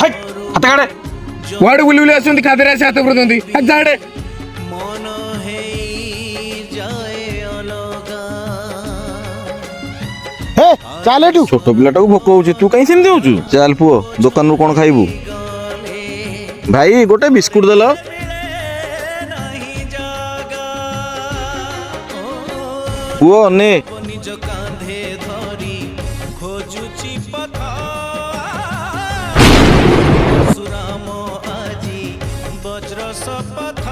हट हाथ काढे वाड बुली असून खाते राहायचे हात पडतो हात झाडे चाले तू छोट पिलाटा को भोक होउची तू काई सेम देउचु चल पुओ दुकान रो कोन खाइबू भाई गोटे बिस्कुट देलो पुओ ने सुराम आजी वज्र शपथ